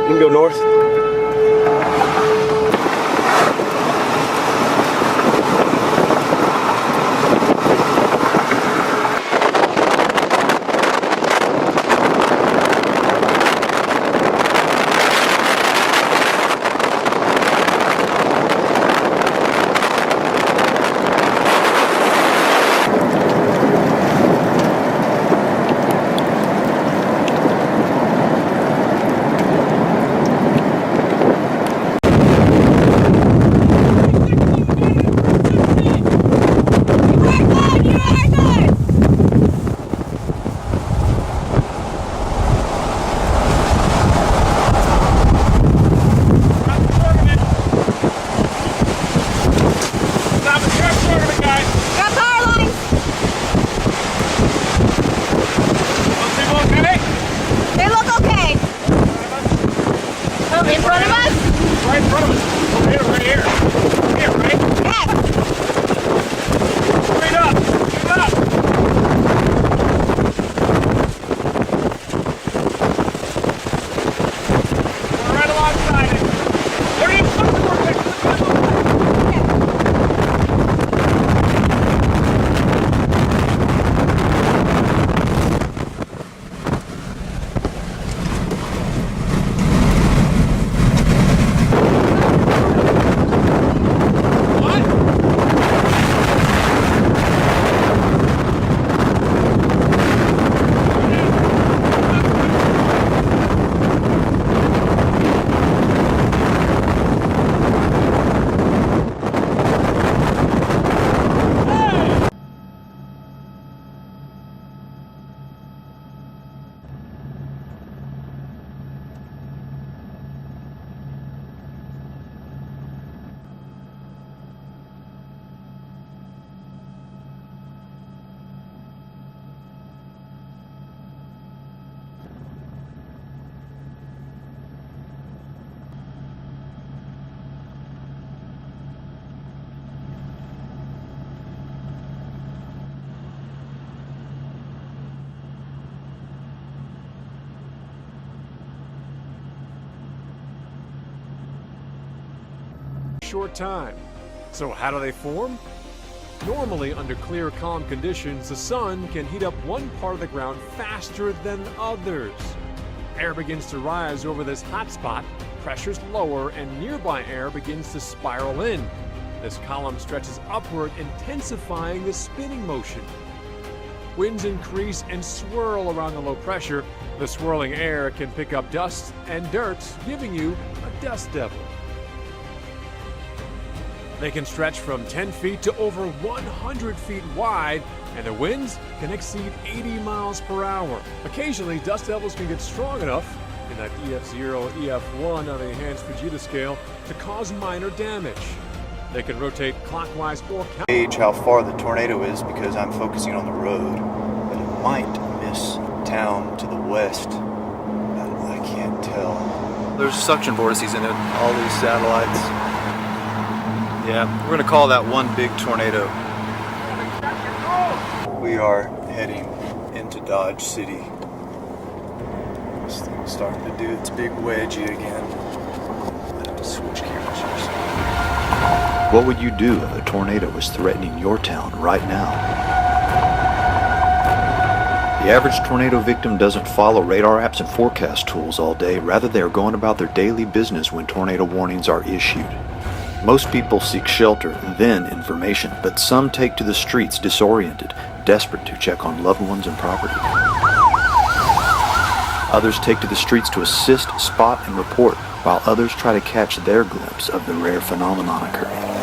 You can go north. Short time. So how do they form? Normally, under clear, calm conditions, the sun can heat up one part of the ground faster than others. Air begins to rise over this hot spot, pressure's lower, and nearby air begins to spiral in. This column stretches upward, intensifying the spinning motion. Winds increase and swirl around the low pressure. The swirling air can pick up dust and dirt, giving you a dust devil. They can stretch from 10 feet to over 100 feet wide, and the winds can exceed 80 miles per hour. Occasionally, dust devils can get strong enough, in that EF0, EF1 on the enhanced Fujita scale, to cause minor damage. They can rotate clockwise or counterclockwise. Gauge how far the tornado is because I'm focusing on the road, but it might miss town to the west. I can't tell. There's suction vortices in it, all these satellites. Yeah, we're going to call that one big tornado. We are heading into Dodge City. This thing's starting to do its big wedgie again. I have to switch cameras here. What would you do if a tornado was threatening your town right now? The average tornado victim doesn't follow radar apps and forecast tools all day. Rather, they are going about their daily business when tornado warnings are issued. Most people seek shelter, then information, but some take to the streets disoriented, desperate to check on loved ones and property. Others take to the streets to assist, spot, and report, while others try to catch their glimpse of the rare phenomenon occurring.